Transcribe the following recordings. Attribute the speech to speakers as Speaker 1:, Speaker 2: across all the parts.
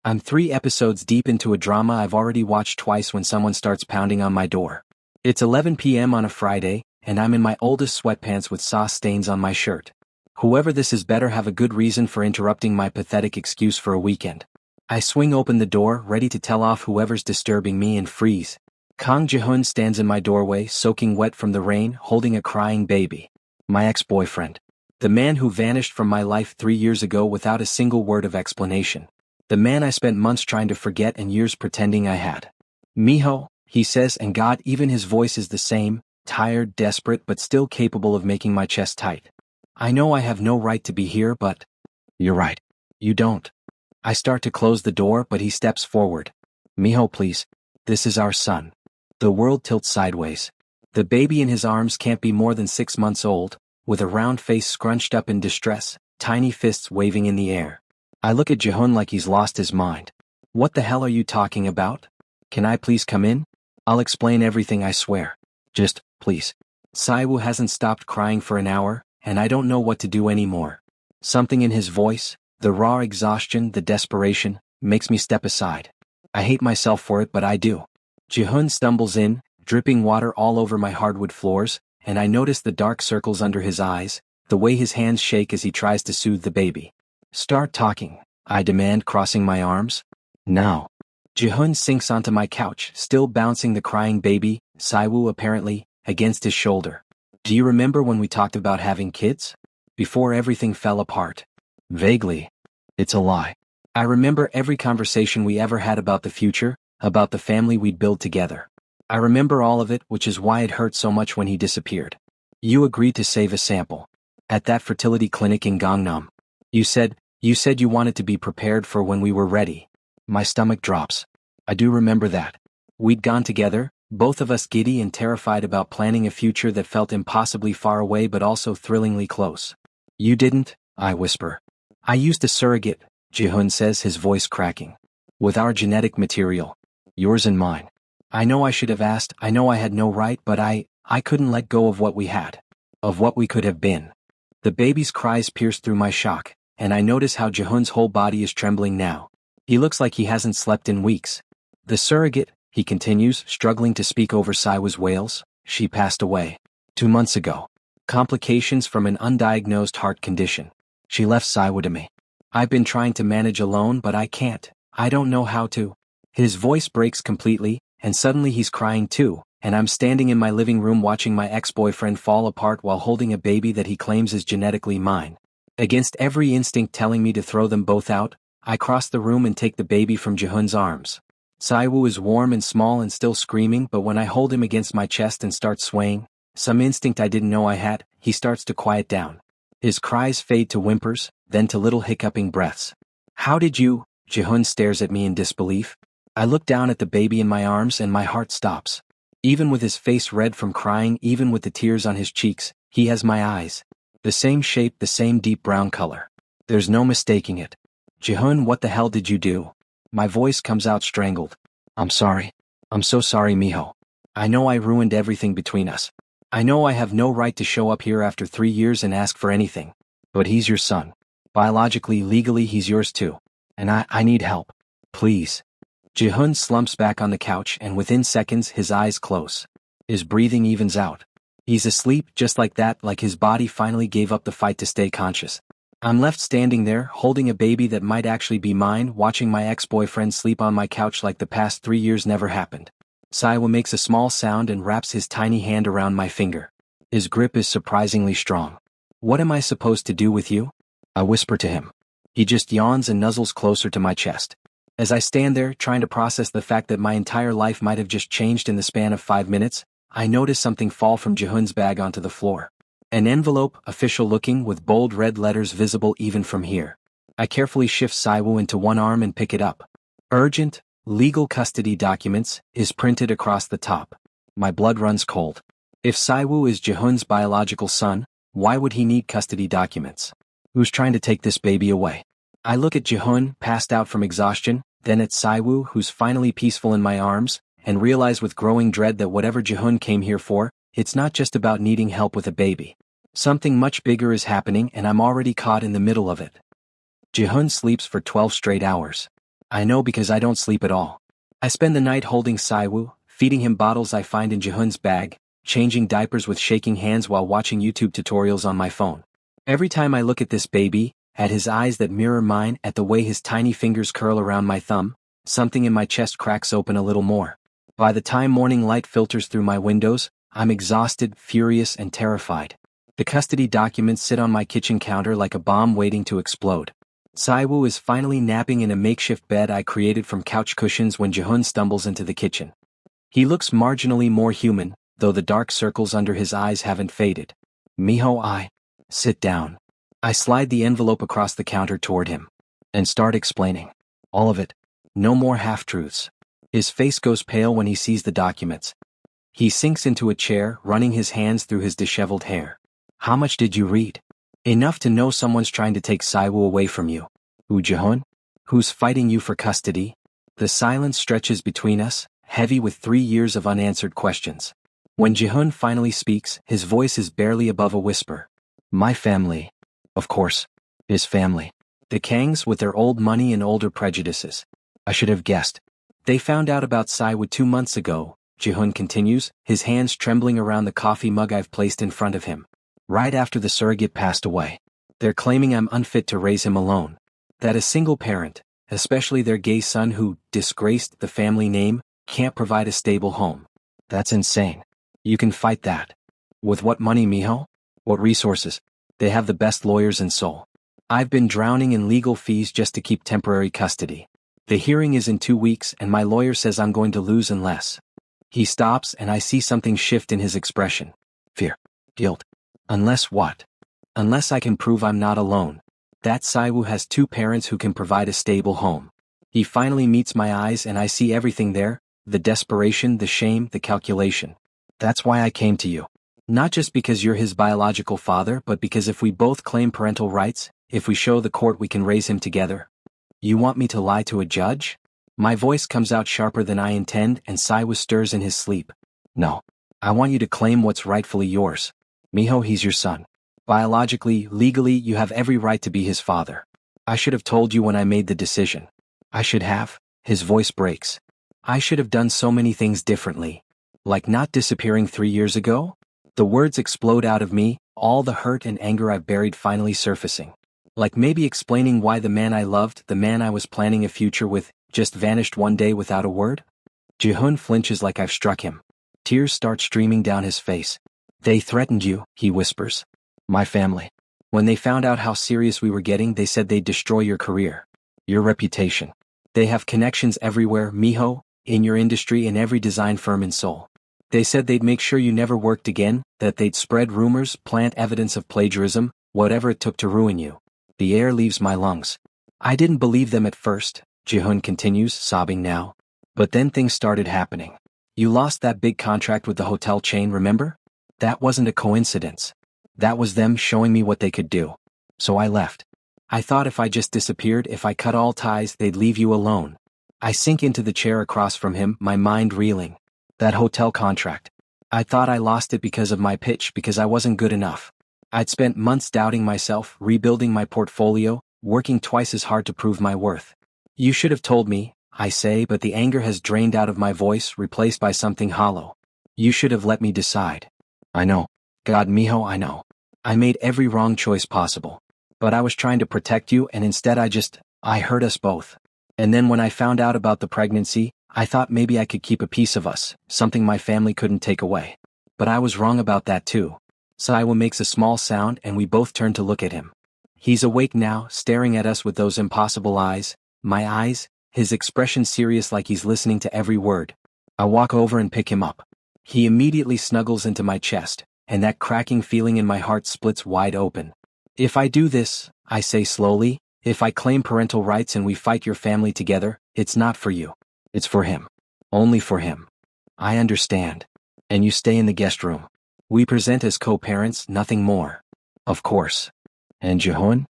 Speaker 1: I'm 3 episodes deep into a drama I've already watched twice when someone starts pounding on my door. It's 11 p.m. on a Friday, and I'm in my oldest sweatpants with sauce stains on my shirt. Whoever this is better have a good reason for interrupting my pathetic excuse for a weekend. I swing open the door, ready to tell off whoever's disturbing me, and freeze. Kang Ji-hoon stands in my doorway, soaking wet from the rain, holding a crying baby. My ex-boyfriend. The man who vanished from my life 3 years ago without a single word of explanation. The man I spent months trying to forget and years pretending I had. Miho, he says, and God, even his voice is the same, tired, desperate, but still capable of making my chest tight. I know I have no right to be here, but... You're right. You don't. I start to close the door, but he steps forward. Miho, please. This is our son. The world tilts sideways. The baby in his arms can't be more than 6 months old, with a round face scrunched up in distress, tiny fists waving in the air. I look at Ji-hoon like he's lost his mind. What the hell are you talking about? Can I please come in? I'll explain everything, I swear. Just, please. Saiwoo hasn't stopped crying for an hour, and I don't know what to do anymore. Something in his voice, the raw exhaustion, the desperation, makes me step aside. I hate myself for it, but I do. Ji-hoon stumbles in, dripping water all over my hardwood floors, and I notice the dark circles under his eyes, the way his hands shake as he tries to soothe the baby. Start talking, I demand, crossing my arms. Now. Ji-hoon sinks onto my couch, still bouncing the crying baby, Saiwoo apparently, against his shoulder. Do you remember when we talked about having kids? Before everything fell apart. Vaguely. It's a lie. I remember every conversation we ever had about the future, about the family we'd build together. I remember all of it, which is why it hurt so much when he disappeared. You agreed to save a sample. At that fertility clinic in Gangnam. You said you wanted to be prepared for when we were ready. My stomach drops. I do remember that. We'd gone together, both of us giddy and terrified about planning a future that felt impossibly far away but also thrillingly close. You didn't, I whisper. I used a surrogate, Ji-hoon says, his voice cracking. With our genetic material. Yours and mine. I know I should have asked, I know I had no right, but I couldn't let go of what we had. Of what we could have been. The baby's cries pierce through my shock, and I notice how Ji-hoon's whole body is trembling now. He looks like he hasn't slept in weeks. The surrogate, he continues, struggling to speak over Saiwoo's wails, she passed away. 2 months ago. Complications from an undiagnosed heart condition. She left Saiwoo to me. I've been trying to manage alone, but I can't. I don't know how to. His voice breaks completely, and suddenly he's crying too, and I'm standing in my living room watching my ex-boyfriend fall apart while holding a baby that he claims is genetically mine. Against every instinct telling me to throw them both out, I cross the room and take the baby from Ji-hoon's arms. Saiwoo is warm and small and still screaming, but when I hold him against my chest and start swaying, some instinct I didn't know I had, he starts to quiet down. His cries fade to whimpers, then to little hiccuping breaths. How did you? Ji-hoon stares at me in disbelief. I look down at the baby in my arms and my heart stops. Even with his face red from crying, even with the tears on his cheeks, he has my eyes. The same shape, the same deep brown color. There's no mistaking it. Ji-hoon, what the hell did you do? My voice comes out strangled. I'm sorry. I'm so sorry, Miho. I know I ruined everything between us. I know I have no right to show up here after 3 years and ask for anything. But he's your son. Biologically, legally, he's yours too. And I need help. Please. Ji-hoon slumps back on the couch, and within seconds his eyes close. His breathing evens out. He's asleep just like that, like his body finally gave up the fight to stay conscious. I'm left standing there, holding a baby that might actually be mine, watching my ex-boyfriend sleep on my couch like the past 3 years never happened. Saiwoo makes a small sound and wraps his tiny hand around my finger. His grip is surprisingly strong. What am I supposed to do with you? I whisper to him. He just yawns and nuzzles closer to my chest. As I stand there, trying to process the fact that my entire life might have just changed in the span of 5 minutes, I notice something fall from Ji-hoon's bag onto the floor. An envelope, official looking, with bold red letters visible even from here. I carefully shift Saiwoo into one arm and pick it up. Urgent, legal custody documents, is printed across the top. My blood runs cold. If Saiwoo is Ji-hoon's biological son, why would he need custody documents? Who's trying to take this baby away? I look at Ji-hoon, passed out from exhaustion, then at Saiwoo, who's finally peaceful in my arms, and realize with growing dread that whatever Ji-hoon came here for, it's not just about needing help with a baby. Something much bigger is happening, and I'm already caught in the middle of it. Ji-hoon sleeps for 12 straight hours. I know because I don't sleep at all. I spend the night holding Saiwoo, feeding him bottles I find in Jihun's bag, changing diapers with shaking hands while watching YouTube tutorials on my phone. Every time I look at this baby, at his eyes that mirror mine, at the way his tiny fingers curl around my thumb, something in my chest cracks open a little more. By the time morning light filters through my windows, I'm exhausted, furious, and terrified. The custody documents sit on my kitchen counter like a bomb waiting to explode. Saiwoo is finally napping in a makeshift bed I created from couch cushions when Jihun stumbles into the kitchen. He looks marginally more human, though the dark circles under his eyes haven't faded. Miho, sit down. I slide the envelope across the counter toward him. And start explaining. All of it. No more half-truths. His face goes pale when he sees the documents. He sinks into a chair, running his hands through his disheveled hair. How much did you read? Enough to know someone's trying to take Saiwoo away from you. Who, Jihun? Who's fighting you for custody? The silence stretches between us, heavy with 3 years of unanswered questions. When Jihun finally speaks, his voice is barely above a whisper. My family. Of course. His family. The Kangs with their old money and older prejudices. I should have guessed. They found out about Saiwoo 2 months ago, Jihun continues, his hands trembling around the coffee mug I've placed in front of him. Right after the surrogate passed away. They're claiming I'm unfit to raise him alone. That a single parent, especially their gay son who disgraced the family name, can't provide a stable home. That's insane. You can fight that. With what money, Miho? What resources? They have the best lawyers in Seoul. I've been drowning in legal fees just to keep temporary custody. The hearing is in 2 weeks and my lawyer says I'm going to lose unless. He stops and I see something shift in his expression. Fear. Guilt. Unless what? Unless I can prove I'm not alone. That Saiwoo has 2 parents who can provide a stable home. He finally meets my eyes and I see everything there, the desperation, the shame, the calculation. That's why I came to you. Not just because you're his biological father, but because if we both claim parental rights, if we show the court we can raise him together. You want me to lie to a judge? My voice comes out sharper than I intend and Saiwoo stirs in his sleep. No. I want you to claim what's rightfully yours. Miho, he's your son. Biologically, legally, you have every right to be his father. I should have told you when I made the decision. I should have. His voice breaks. I should have done so many things differently. Like not disappearing 3 years ago? The words explode out of me, all the hurt and anger I've buried finally surfacing. Like maybe explaining why the man I loved, the man I was planning a future with, just vanished one day without a word? Jihun flinches like I've struck him. Tears start streaming down his face. They threatened you, he whispers. My family. When they found out how serious we were getting, they said they'd destroy your career. Your reputation. They have connections everywhere, Miho, in your industry and every design firm in Seoul. They said they'd make sure you never worked again, that they'd spread rumors, plant evidence of plagiarism, whatever it took to ruin you. The air leaves my lungs. I didn't believe them at first, Jihun continues, sobbing now. But then things started happening. You lost that big contract with the hotel chain, remember? That wasn't a coincidence. That was them showing me what they could do. So I left. I thought if I just disappeared, if I cut all ties, they'd leave you alone. I sink into the chair across from him, my mind reeling. That hotel contract. I thought I lost it because of my pitch, because I wasn't good enough. I'd spent months doubting myself, rebuilding my portfolio, working twice as hard to prove my worth. You should have told me, I say, but the anger has drained out of my voice, replaced by something hollow. You should have let me decide. I know. God, Miho, I know. I made every wrong choice possible. But I was trying to protect you and instead I hurt us both. And then when I found out about the pregnancy, I thought maybe I could keep a piece of us, something my family couldn't take away. But I was wrong about that too. Saiwoo makes a small sound and we both turn to look at him. He's awake now, staring at us with those impossible eyes, my eyes, his expression serious like he's listening to every word. I walk over and pick him up. He immediately snuggles into my chest, and that cracking feeling in my heart splits wide open. If I do this, I say slowly, if I claim parental rights and we fight your family together, it's not for you. It's for him. Only for him. I understand. And you stay in the guest room. We present as co-parents, nothing more. Of course. And Jihun?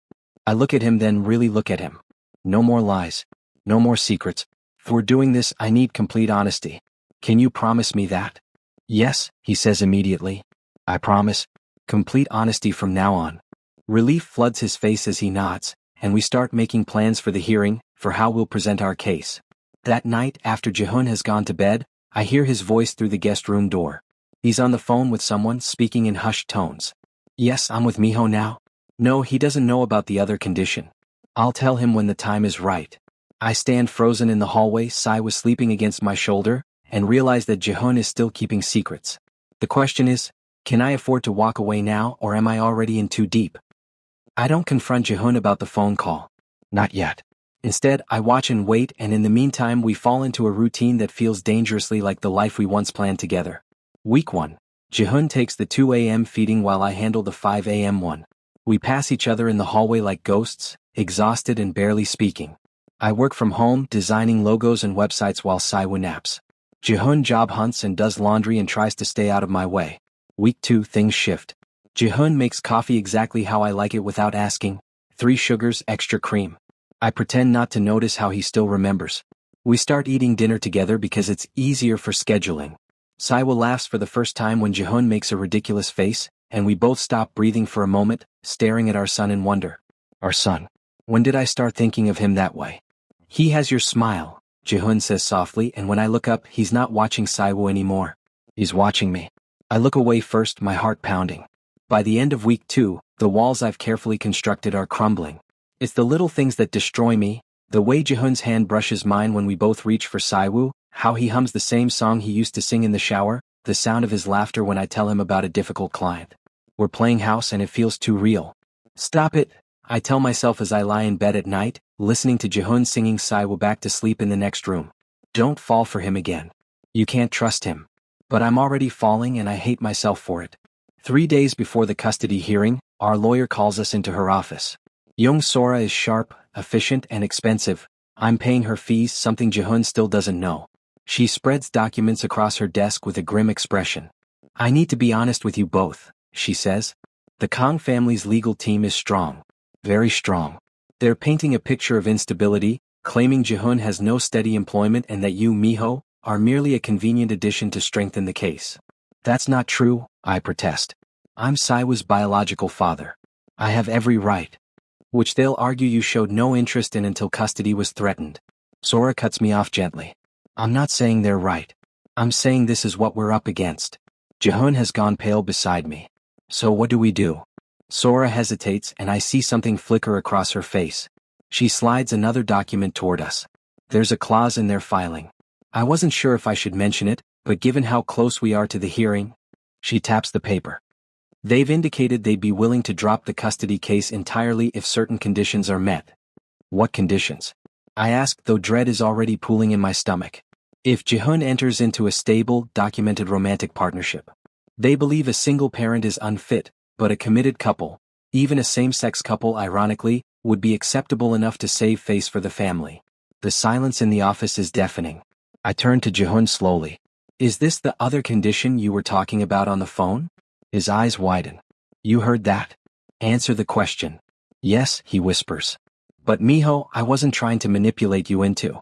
Speaker 1: I look at him, then really look at him. No more lies. No more secrets. If we're doing this, I need complete honesty. Can you promise me that? Yes, he says immediately. I promise. Complete honesty from now on. Relief floods his face as he nods, and we start making plans for the hearing, for how we'll present our case. That night, after Jihun has gone to bed, I hear his voice through the guest room door. He's on the phone with someone, speaking in hushed tones. Yes, I'm with Miho now. No, he doesn't know about the other condition. I'll tell him when the time is right. I stand frozen in the hallway. Sai was sleeping against my shoulder, and realize that Jihun is still keeping secrets. The question is, can I afford to walk away now, or am I already in too deep? I don't confront Jihun about the phone call. Not yet. Instead, I watch and wait, and in the meantime we fall into a routine that feels dangerously like the life we once planned together. Week 1. Jihun takes the 2 a.m. feeding while I handle the 5 a.m. one. We pass each other in the hallway like ghosts, exhausted and barely speaking. I work from home, designing logos and websites while Saiwu naps. Jihun job hunts and does laundry and tries to stay out of my way. Week 2, things shift. Jihun makes coffee exactly how I like it without asking. 3 sugars, extra cream. I pretend not to notice how he still remembers. We start eating dinner together because it's easier for scheduling. Saiwu laughs for the first time when Jihun makes a ridiculous face, and we both stop breathing for a moment, staring at our son in wonder. Our son. When did I start thinking of him that way? He has your smile, Jihun says softly, and when I look up, he's not watching Saiwu anymore. He's watching me. I look away first, my heart pounding. By the end of week 2, the walls I've carefully constructed are crumbling. It's the little things that destroy me, the way Jihun's hand brushes mine when we both reach for Saiwu, how he hums the same song he used to sing in the shower, the sound of his laughter when I tell him about a difficult client. We're playing house and it feels too real. Stop it, I tell myself as I lie in bed at night, listening to Jihun singing Saiwu back to sleep in the next room. Don't fall for him again. You can't trust him. But I'm already falling and I hate myself for it. 3 days before the custody hearing, our lawyer calls us into her office. Young Sora is sharp, efficient, and expensive. I'm paying her fees, something Jihun still doesn't know. She spreads documents across her desk with a grim expression. I need to be honest with you both, she says. The Kang family's legal team is strong. Very strong. They're painting a picture of instability, claiming Jihun has no steady employment and that you, Miho, are merely a convenient addition to strengthen the case. That's not true, I protest. I'm Saiwu's biological father. I have every right. Which they'll argue you showed no interest in until custody was threatened. Sora cuts me off gently. I'm not saying they're right. I'm saying this is what we're up against. Jihun has gone pale beside me. So what do we do? Sora hesitates and I see something flicker across her face. She slides another document toward us. There's a clause in their filing. I wasn't sure if I should mention it, but given how close we are to the hearing, she taps the paper. They've indicated they'd be willing to drop the custody case entirely if certain conditions are met. What conditions? I ask, though dread is already pooling in my stomach. If Jihun enters into a stable, documented romantic partnership. They believe a single parent is unfit, but a committed couple, even a same-sex couple ironically, would be acceptable enough to save face for the family. The silence in the office is deafening. I turn to Jihun slowly. Is this the other condition you were talking about on the phone? His eyes widen. You heard that? Answer the question. Yes, he whispers. But Miho, I wasn't trying to manipulate you into.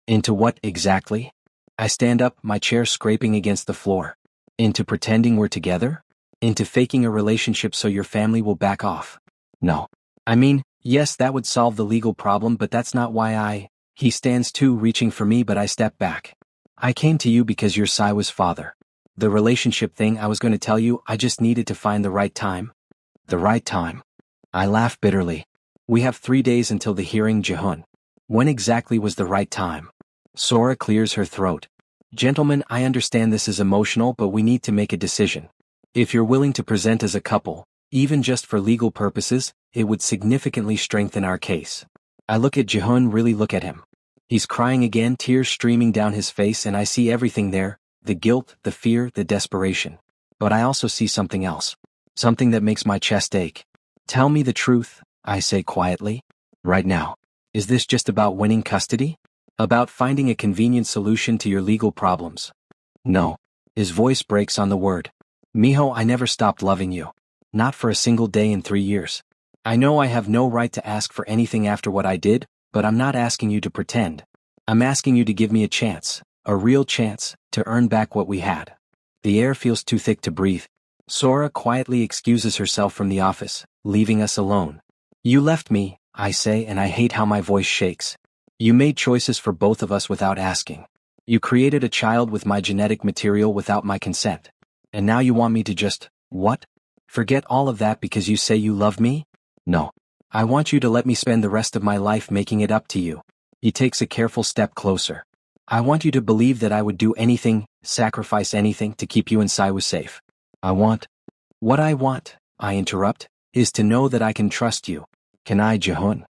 Speaker 1: Into what exactly? I stand up, my chair scraping against the floor. Into pretending we're together? Into faking a relationship so your family will back off? No. I mean, yes, that would solve the legal problem, but that's not why He stands too, reaching for me, but I step back. I came to you because you're Saiwa's father. The relationship thing I was going to tell you, I just needed to find the right time. The right time? I laugh bitterly. We have 3 days until the hearing, Jihun. When exactly was the right time? Sora clears her throat. Gentlemen, I understand this is emotional, but we need to make a decision. If you're willing to present as a couple, even just for legal purposes, it would significantly strengthen our case. I look at Jihun, really look at him. He's crying again, tears streaming down his face, and I see everything there, the guilt, the fear, the desperation. But I also see something else. Something that makes my chest ache. Tell me the truth, I say quietly. Right now. Is this just about winning custody? About finding a convenient solution to your legal problems? No. His voice breaks on the word. Miho, I never stopped loving you. Not for a single day in 3 years. I know I have no right to ask for anything after what I did, but I'm not asking you to pretend. I'm asking you to give me a chance, a real chance, to earn back what we had. The air feels too thick to breathe. Sora quietly excuses herself from the office, leaving us alone. You left me, I say, and I hate how my voice shakes. You made choices for both of us without asking. You created a child with my genetic material without my consent. And now you want me to just, what? Forget all of that because you say you love me? No. I want you to let me spend the rest of my life making it up to you. He takes a careful step closer. I want you to believe that I would do anything, sacrifice anything to keep you and Saiwu safe. What I want, I interrupt, is to know that I can trust you. Can I, Jihun?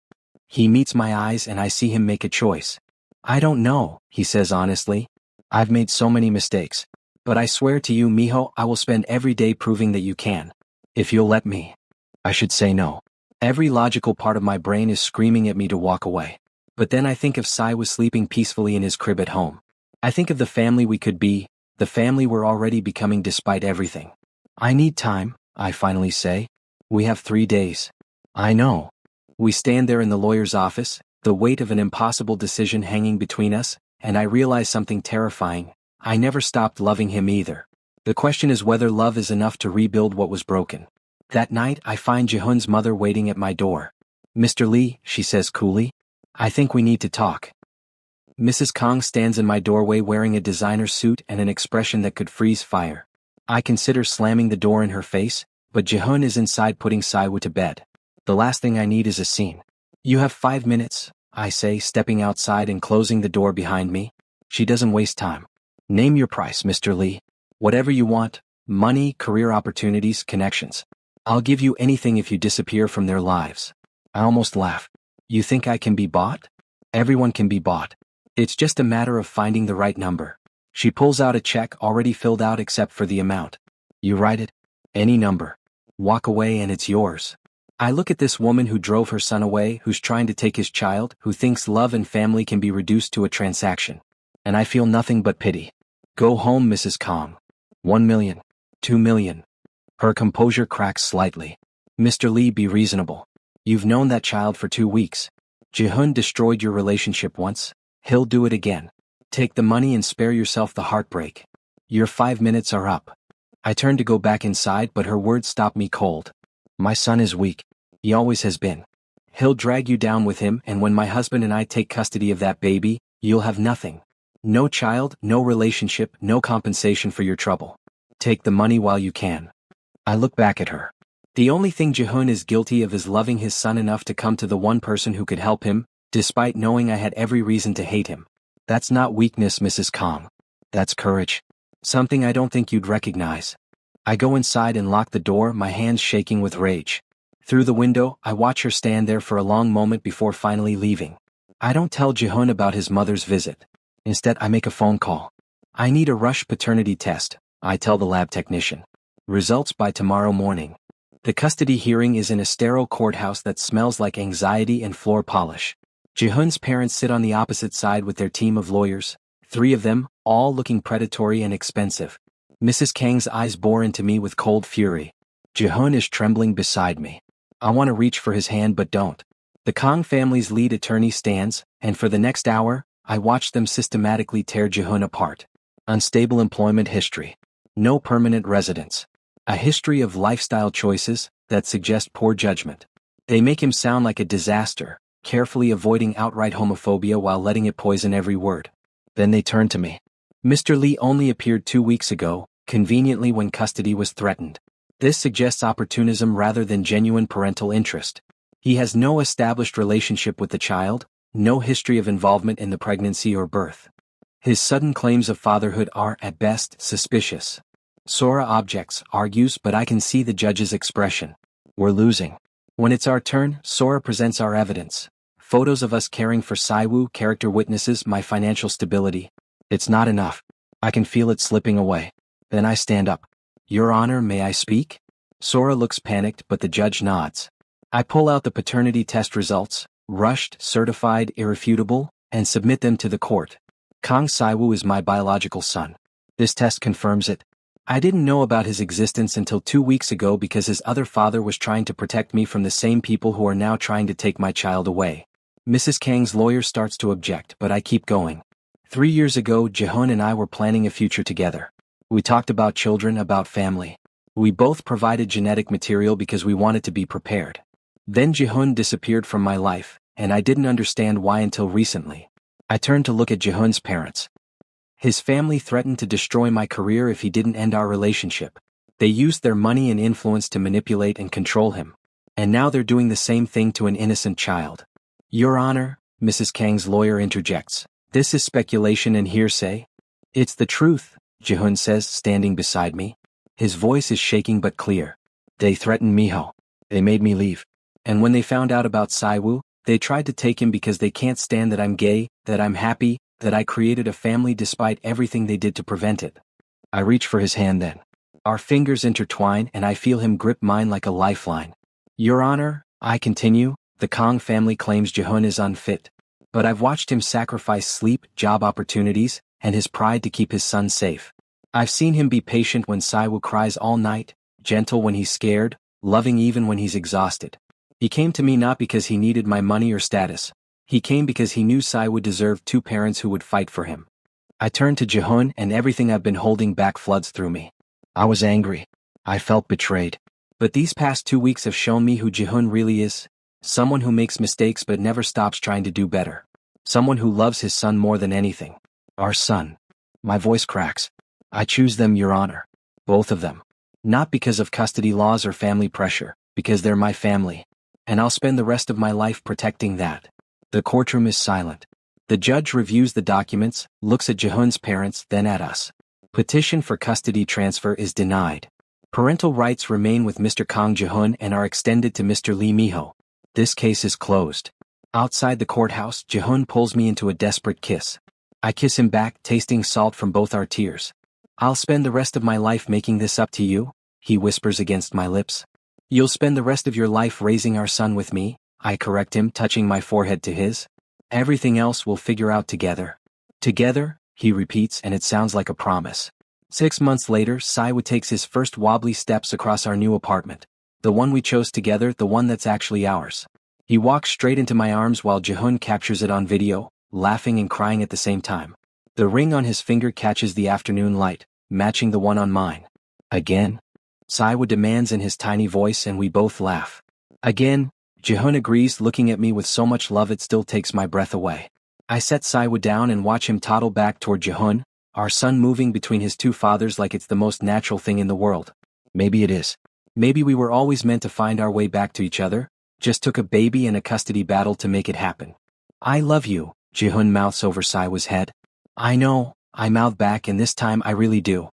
Speaker 1: He meets my eyes and I see him make a choice. I don't know, he says honestly. I've made so many mistakes. But I swear to you, Miho, I will spend every day proving that you can. If you'll let me. I should say no. Every logical part of my brain is screaming at me to walk away. But then I think of Saiwu sleeping peacefully in his crib at home. I think of the family we could be, the family we're already becoming despite everything. I need time, I finally say. We have 3 days. I know. We stand there in the lawyer's office, the weight of an impossible decision hanging between us, and I realize something terrifying. I never stopped loving him either. The question is whether love is enough to rebuild what was broken. That night, I find Jihun's mother waiting at my door. Mr. Lee, she says coolly, I think we need to talk. Mrs. Kong stands in my doorway wearing a designer suit and an expression that could freeze fire. I consider slamming the door in her face, but Jihun is inside putting Saiwu to bed. The last thing I need is a scene. You have 5 minutes, I say, stepping outside and closing the door behind me. She doesn't waste time. Name your price, Mr. Lee. Whatever you want, money, career opportunities, connections. I'll give you anything if you disappear from their lives. I almost laugh. You think I can be bought? Everyone can be bought. It's just a matter of finding the right number. She pulls out a check already filled out except for the amount. You write it? Any number. Walk away and it's yours. I look at this woman who drove her son away, who's trying to take his child, who thinks love and family can be reduced to a transaction. And I feel nothing but pity. Go home, Mrs. Kong. 1 million. 2 million. Her composure cracks slightly. Mr. Lee, be reasonable. You've known that child for 2 weeks. Jihun destroyed your relationship once. He'll do it again. Take the money and spare yourself the heartbreak. Your 5 minutes are up. I turn to go back inside, but her words stop me cold. My son is weak. He always has been. He'll drag you down with him, and when my husband and I take custody of that baby, you'll have nothing. No child, no relationship, no compensation for your trouble. Take the money while you can. I look back at her. The only thing Jihun is guilty of is loving his son enough to come to the one person who could help him, despite knowing I had every reason to hate him. That's not weakness, Mrs. Kong. That's courage. Something I don't think you'd recognize. I go inside and lock the door, my hands shaking with rage. Through the window, I watch her stand there for a long moment before finally leaving. I don't tell Jihun about his mother's visit. Instead, I make a phone call. I need a rush paternity test, I tell the lab technician. Results by tomorrow morning. The custody hearing is in a sterile courthouse that smells like anxiety and floor polish. Jihun's parents sit on the opposite side with their team of lawyers, 3 of them, all looking predatory and expensive. Mrs. Kang's eyes bore into me with cold fury. Jihun is trembling beside me. I want to reach for his hand but don't. The Kong family's lead attorney stands, and for the next hour, I watch them systematically tear Jihun apart. Unstable employment history. No permanent residence. A history of lifestyle choices that suggest poor judgment. They make him sound like a disaster, carefully avoiding outright homophobia while letting it poison every word. Then they turn to me. Mr. Lee only appeared 2 weeks ago, conveniently when custody was threatened. This suggests opportunism rather than genuine parental interest. He has no established relationship with the child, no history of involvement in the pregnancy or birth. His sudden claims of fatherhood are, at best, suspicious. Sora objects, argues, but I can see the judge's expression. We're losing. When it's our turn, Sora presents our evidence. Photos of us caring for Saiwu, character witnesses, my financial stability. It's not enough. I can feel it slipping away. Then I stand up. Your Honor, may I speak? Sora looks panicked, but the judge nods. I pull out the paternity test results, rushed, certified, irrefutable, and submit them to the court. Kang Saiwu is my biological son. This test confirms it. I didn't know about his existence until 2 weeks ago because his other father was trying to protect me from the same people who are now trying to take my child away. Mrs. Kang's lawyer starts to object, but I keep going. 3 years ago, Jihun and I were planning a future together. We talked about children, about family. We both provided genetic material because we wanted to be prepared. Then Jihun disappeared from my life, and I didn't understand why until recently. I turned to look at Jihun's parents. His family threatened to destroy my career if he didn't end our relationship. They used their money and influence to manipulate and control him. And now they're doing the same thing to an innocent child. Your Honor, Mrs. Kang's lawyer interjects. This is speculation and hearsay. It's the truth, Jihun says, standing beside me. His voice is shaking but clear. They threatened Miho. They made me leave. And when they found out about Saiwoo, they tried to take him because they can't stand that I'm gay, that I'm happy, that I created a family despite everything they did to prevent it. I reach for his hand then. Our fingers intertwine and I feel him grip mine like a lifeline. Your Honor, I continue, the Kang family claims Jihun is unfit. But I've watched him sacrifice sleep, job opportunities, and his pride to keep his son safe. I've seen him be patient when Saiwoo cries all night, gentle when he's scared, loving even when he's exhausted. He came to me not because he needed my money or status. He came because he knew Saiwoo deserved two parents who would fight for him. I turned to Jihun and everything I've been holding back floods through me. I was angry. I felt betrayed. But these past 2 weeks have shown me who Jihun really is. Someone who makes mistakes but never stops trying to do better. Someone who loves his son more than anything. Our son. My voice cracks. I choose them, Your Honor. Both of them. Not because of custody laws or family pressure, because they're my family. And I'll spend the rest of my life protecting that. The courtroom is silent. The judge reviews the documents, looks at Jihun's parents, then at us. Petition for custody transfer is denied. Parental rights remain with Mr. Kang Jihun and are extended to Mr. Lee Miho. This case is closed. Outside the courthouse, Jihun pulls me into a desperate kiss. I kiss him back, tasting salt from both our tears. I'll spend the rest of my life making this up to you, he whispers against my lips. You'll spend the rest of your life raising our son with me, I correct him, touching my forehead to his. Everything else we'll figure out together. Together, he repeats, and it sounds like a promise. 6 months later, Saiwoo takes his first wobbly steps across our new apartment. The one we chose together, the one that's actually ours. He walks straight into my arms while Jihun captures it on video, laughing and crying at the same time. The ring on his finger catches the afternoon light, matching the one on mine. Again? Saiwoo demands in his tiny voice, and we both laugh. Again, Jihun agrees, looking at me with so much love it still takes my breath away. I set Saiwoo down and watch him toddle back toward Jihun, our son moving between his two fathers like it's the most natural thing in the world. Maybe it is. Maybe we were always meant to find our way back to each other, just took a baby and a custody battle to make it happen. I love you, Jihun mouths over Saiwoo's head. I know, I mouth back, and this time I really do.